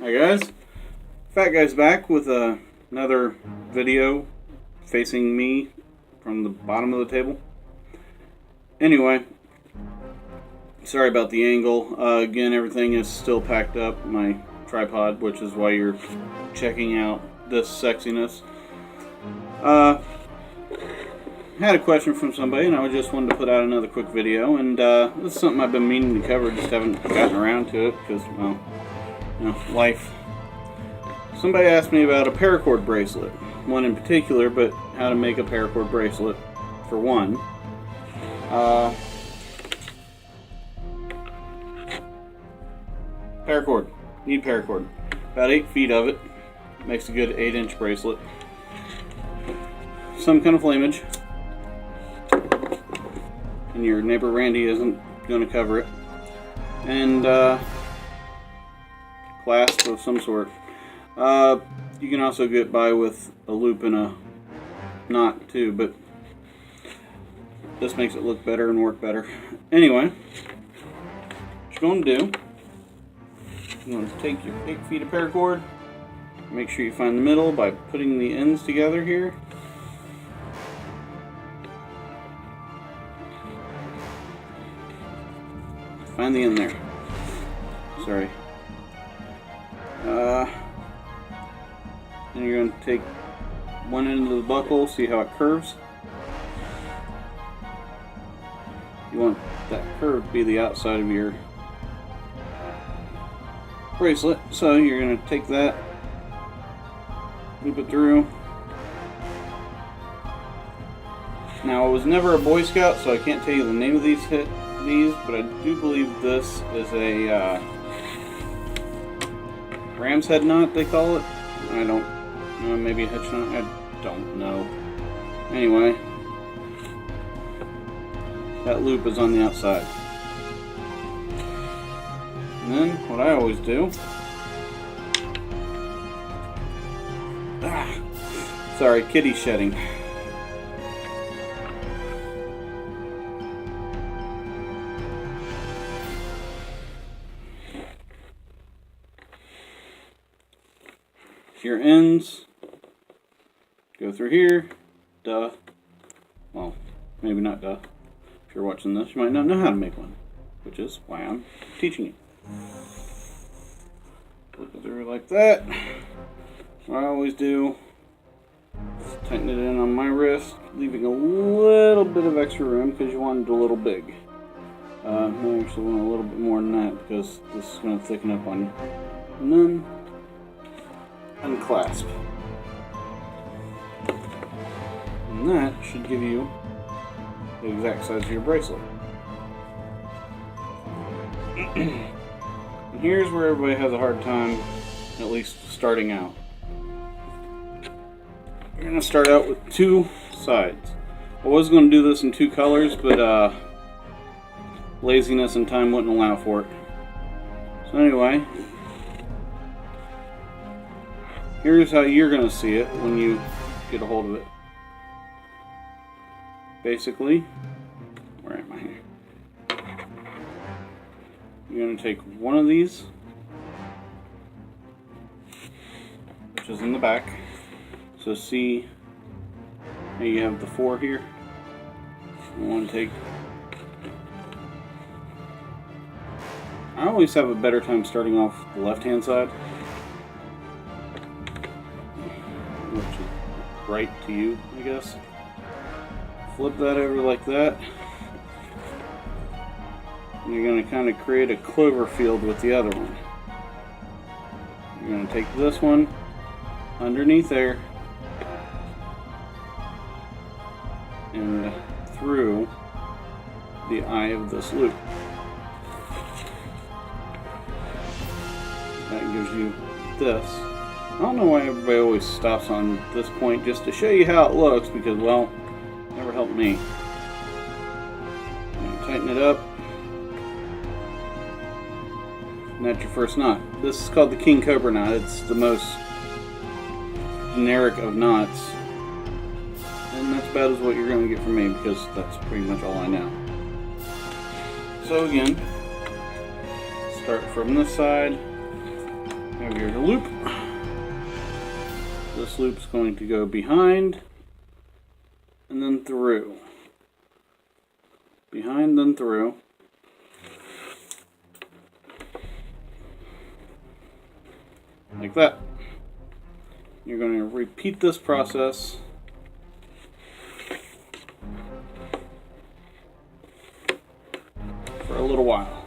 Hi guys, Fat Guy's back with another video facing me from the bottom of the table. Anyway, sorry about the angle. Again, everything is still packed up, my tripod, which is why you're checking out this sexiness. Had a question from somebody and I just wanted to put out another quick video, and this is something I've been meaning to cover, just haven't gotten around to it because, well, life. Somebody asked me about a paracord bracelet, one in particular, but how to make a paracord bracelet for one. Paracord, need paracord, about 8 feet of it, makes a good 8-inch bracelet. Some kind of flameage, and your neighbor Randy isn't going to cover it, and clasp of some sort. You can also get by with a loop and a knot too, but this makes it look better and work better. Anyway, what you're going to do, you're going to take your 8 feet of paracord, make sure you find the middle by putting the ends together here. Find the end there. Sorry. Then you're going to take one end of the buckle, see how it curves. You want that curve to be the outside of your bracelet, so you're going to take that, loop it through. Now, I was never a Boy Scout, so I can't tell you the name of these, but I do believe this is a ram's head knot, they call it. I don't know, maybe a hitch knot, I don't know. Anyway, that loop is on the outside. And then, what I always do, sorry, kitty shedding. Your ends go through here. Duh. Well, maybe not duh. If you're watching this, you might not know how to make one, which is why I'm teaching you. Flip it through like that. What I always do is tighten it in on my wrist, leaving a little bit of extra room because you want it a little big. I actually want a little bit more than that because this is going to thicken up on you. And then unclasp. And that should give you the exact size of your bracelet. And here's where everybody has a hard time, at least starting out. You're going to start out with 2 sides. I was going to do this in 2 colors, but laziness and time wouldn't allow for it. So anyway, here's how you're going to see it when you get a hold of it. Basically, where am I here? You're going to take one of these, which is in the back. So see how you have the 4 here? I want to take... I always have a better time starting off the left-hand side, which is right to you, I guess. Flip that over like that. And you're going to kind of create a clover field with the other one. You're going to take this one underneath there and through the eye of this loop. That gives you this. I don't know why everybody always stops on this point just to show you how it looks, because, well, it never helped me. Tighten it up. And that's your first knot. This is called the King Cobra knot. It's the most generic of knots. And that's about as what you're going to get from me, because that's pretty much all I know. So again, start from this side, Have your loop. This loop's going to go behind and then through. Behind, then through. Like that. You're going to repeat this process for a little while.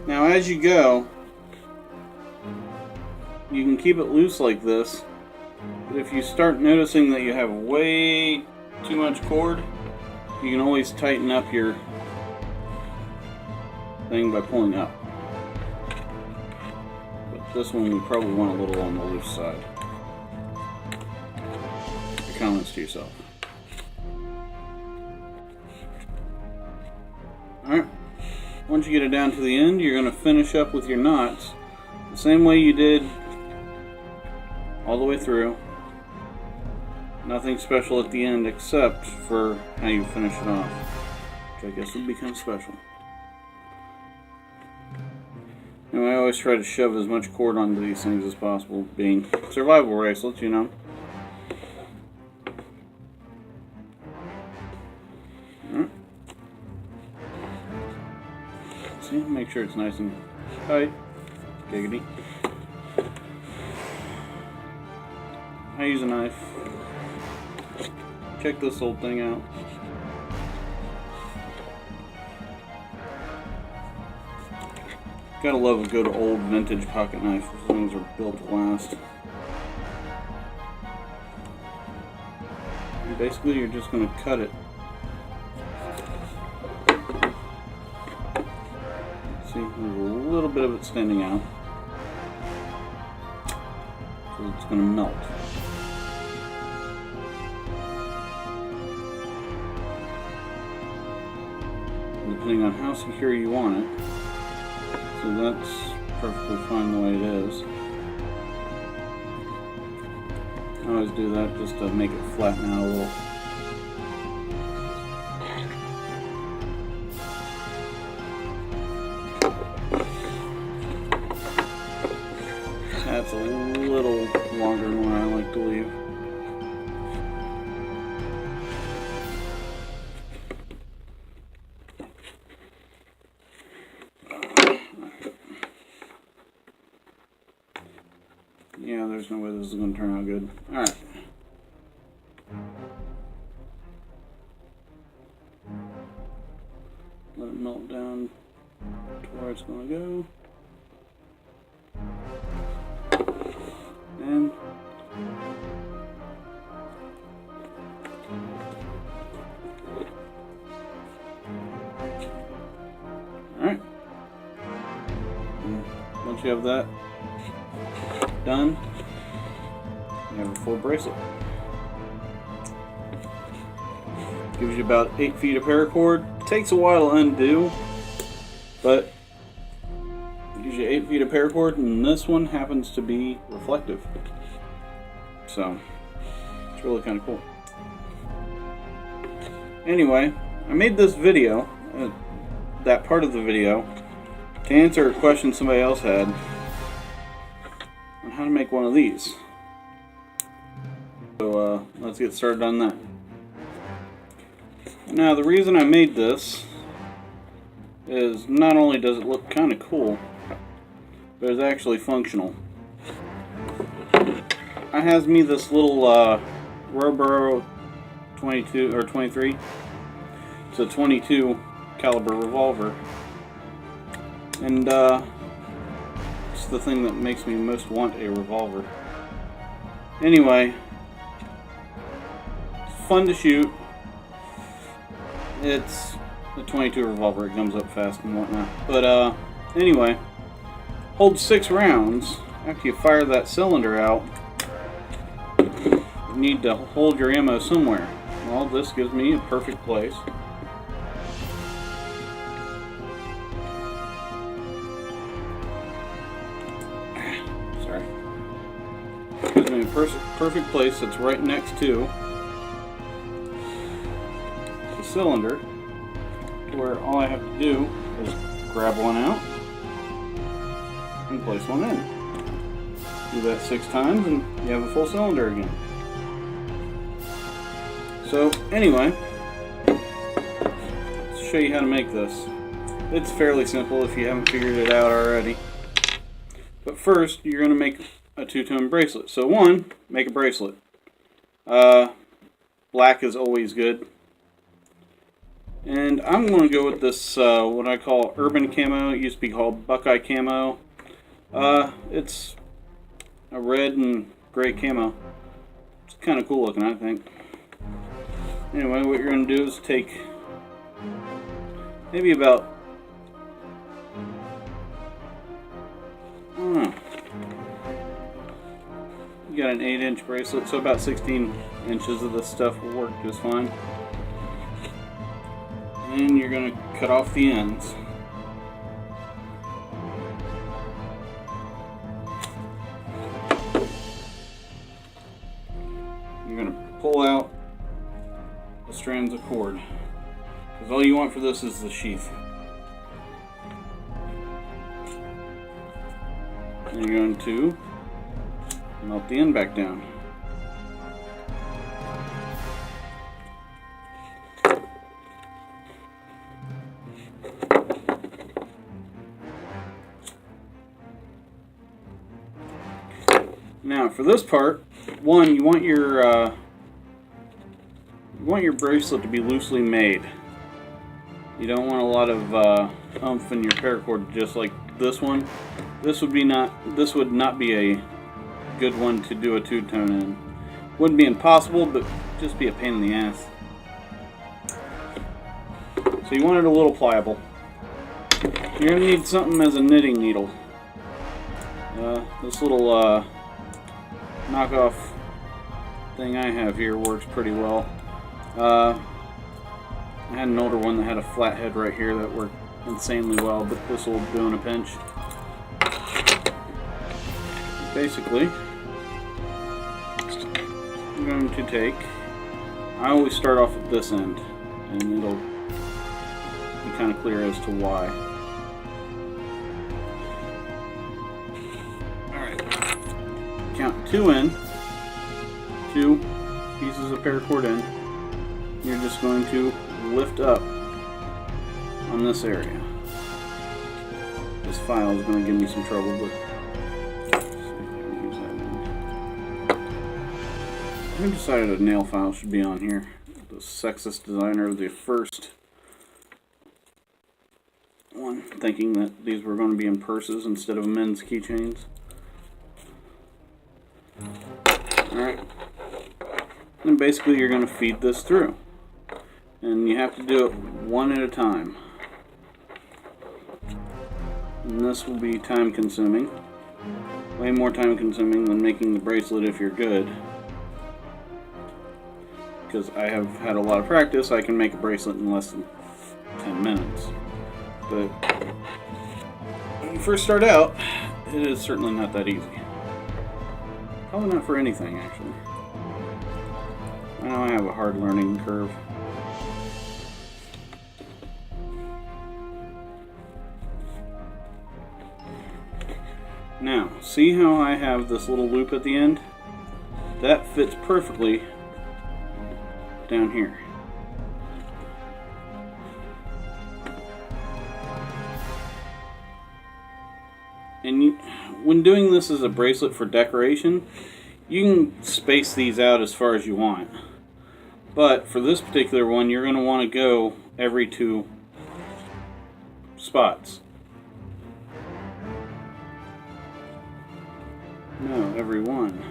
Now as you go, you can keep it loose like this, but if you start noticing that you have way too much cord, you can always tighten up your thing by pulling up. But this one we probably want a little on the loose side. Your comments to yourself. Alright, once you get it down to the end, you're going to finish up with your knots the same way you did all the way through. Nothing special at the end except for how you finish it off, which I guess would be kind of special. Now I always try to shove as much cord onto these things as possible, being survival bracelets, you know. Alright. See, make sure it's nice and tight. Giggity. I use a knife. Check this old thing out. Gotta love a good old vintage pocket knife. Those things are built to last. And basically, you're just going to cut it. See, there's a little bit of it standing out. So it's going to melt. Depending on how secure you want it. So that's perfectly fine the way it is. I always do that just to make it flatten out a little. That's a little longer than what I like to leave. Yeah, there's no way this is going to turn out good. Alright. Let it melt down to where it's going to go. And alright. Once you have that done, you have a full bracelet. Gives you about 8 feet of paracord. Takes a while to undo, but it gives you 8 feet of paracord, and this one happens to be reflective. So it's really kind of cool. Anyway, I made this video, that part of the video, to answer a question somebody else had on how to make one of these. So let's get started on that. Now the reason I made this is not only does it look kind of cool, but it's actually functional. I has me this little Roboro 22 or 23. It's a 22 caliber revolver, and it's the thing that makes me most want a revolver. Anyway, it's fun to shoot. It's a 22 revolver, it comes up fast and whatnot. But anyway, holds 6 rounds. After you fire that cylinder out, you need to hold your ammo somewhere. Well, this gives me a perfect place. Sorry. Gives me a perfect place that's right next to the cylinder, where all I have to do is grab one out, and place one in. Do that 6 times and you have a full cylinder again. So anyway, let's show you how to make this. It's fairly simple if you haven't figured it out already. But first, you're going to make a two-tone bracelet. So one, make a bracelet. Black is always good. And I'm going to go with this, what I call urban camo. It used to be called Buckeye camo. It's a red and gray camo. It's kind of cool looking, I think. Anyway, what you're going to do is take maybe about, I don't know, you got an 8-inch bracelet, so about 16 inches of this stuff will work just fine. And you're going to cut off the ends. You're going to pull out the strands of cord, because all you want for this is the sheath. And you're going to melt the end back down. Now for this part, one, you want your bracelet to be loosely made. You don't want a lot of oomph in your paracord, just like this one. This would not be a good one to do a two-tone in. Wouldn't be impossible, but just be a pain in the ass. So you want it a little pliable. You're going to need something as a knitting needle. This little knockoff thing I have here works pretty well. I had an older one that had a flat head right here that worked insanely well, but this will do in a pinch. Basically, I'm going to take, I always start off at this end, and it'll be kind of clear as to why. Alright, count 2 in, 2 pieces of paracord in. You're just going to lift up on this area. This file is going to give me some trouble, but I decided a nail file should be on here. The sexist designer of the first one, thinking that these were going to be in purses instead of men's keychains. Alright. And basically you're going to feed this through. And you have to do it one at a time. And this will be time consuming. Way more time consuming than making the bracelet if you're good. Because I have had a lot of practice, I can make a bracelet in less than 10 minutes. But when you first start out, it is certainly not that easy. Probably not for anything, actually. I know I have a hard learning curve. Now, see how I have this little loop at the end? That fits perfectly down here. And when doing this as a bracelet for decoration, you can space these out as far as you want. But for this particular one, you're going to want to go every 2 spots. No, every 1.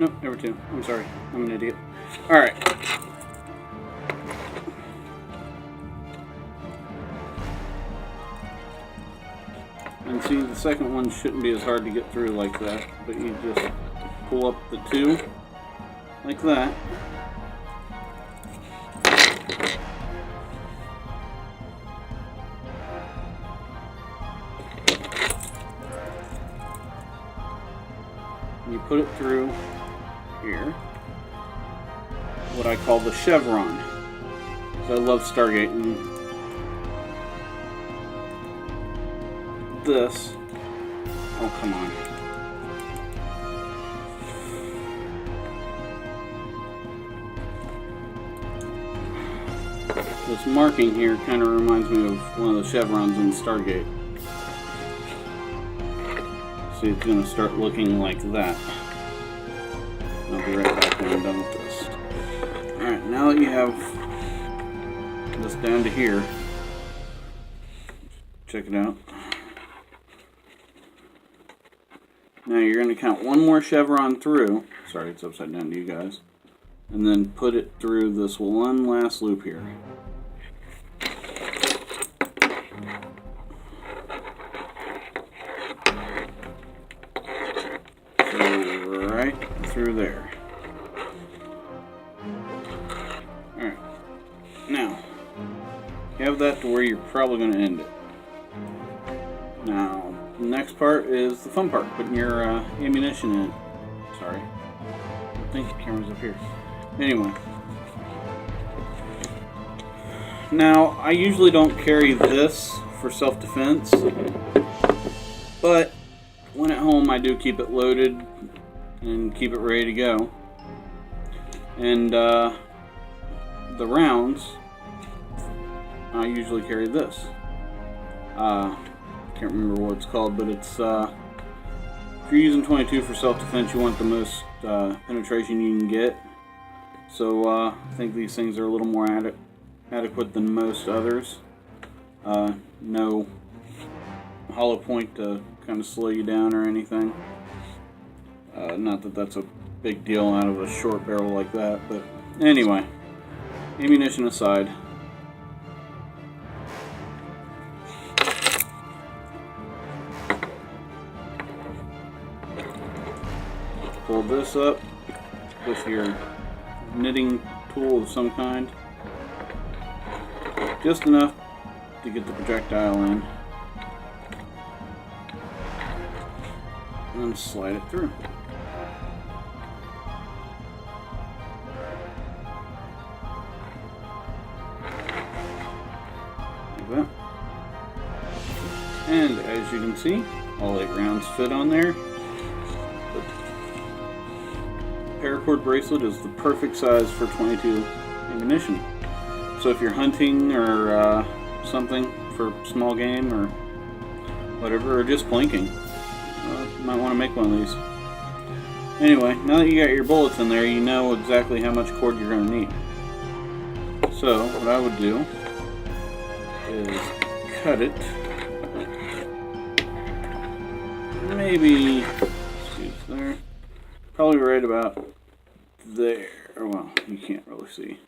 No, every 2. I'm sorry. I'm an idiot. Alright. And see, the second one shouldn't be as hard to get through like that, but you just pull up the 2 like that. You put it through here, what I call the chevron. So I love stargating this Oh, come on. This marking here kind of reminds me of one of the chevrons in Stargate. See, it's going to start looking like that. I'll be right back when I'm done with this. Alright, now that you have this down to here, check it out. Now you're going to count one more chevron through. Sorry, it's upside down to you guys. And then put it through this one last loop here. So right through there. Alright. Now, you have that to where you're probably going to end it. Now, the next part is the fun part, putting your ammunition in. Sorry. I think the camera's up here. Anyway. Now, I usually don't carry this for self-defense, but when at home I do keep it loaded and keep it ready to go. And the rounds, I usually carry this. Can't remember what it's called, but it's if you're using 22 for self-defense, you want the most penetration you can get. So I think these things are a little more adequate than most others. No hollow point to kind of slow you down or anything. Not that that's a big deal out of a short barrel like that, but anyway, ammunition aside. Pull this up with your knitting tool of some kind, just enough to get the projectile in, and then slide it through. Like that. And as you can see, all 8 rounds fit on there. Paracord bracelet is the perfect size for 22 ammunition. So if you're hunting or something for small game or whatever, or just plinking, you might want to make one of these. Anyway, now that you got your bullets in there, you know exactly how much cord you're going to need. So what I would do is cut it. Maybe, excuse there. Probably right about there. Well, you can't really see.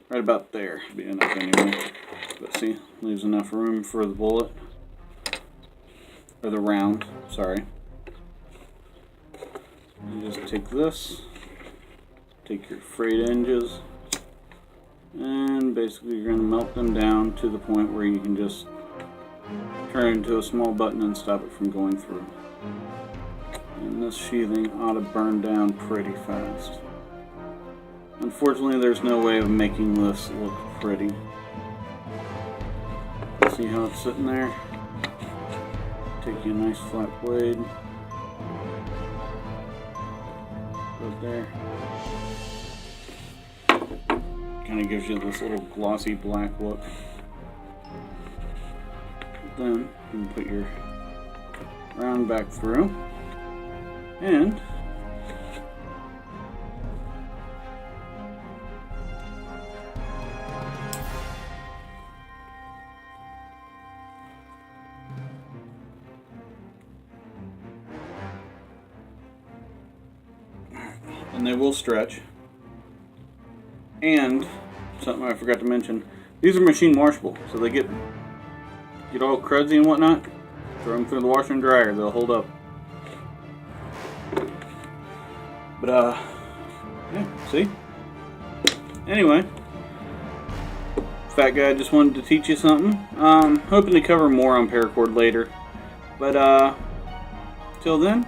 Right about there would be enough anyway. But see, leaves enough room for the bullet. Or the round, sorry. You just take this, take your frayed edges, and basically you're going to melt them down to the point where you can just turn it into a small button and stop it from going through. And this sheathing ought to burn down pretty fast. Unfortunately, there's no way of making this look pretty. See how it's sitting there? Take you a nice flat blade. Right there. Kind of gives you this little glossy black look. Then you can put your round back through. And they will stretch. And something I forgot to mention, these are machine washable, so they get all cruddy and whatnot. Throw them through the washer and dryer, they'll hold up. But yeah, see? Anyway, fat guy just wanted to teach you something. Hoping to cover more on paracord later. But till then,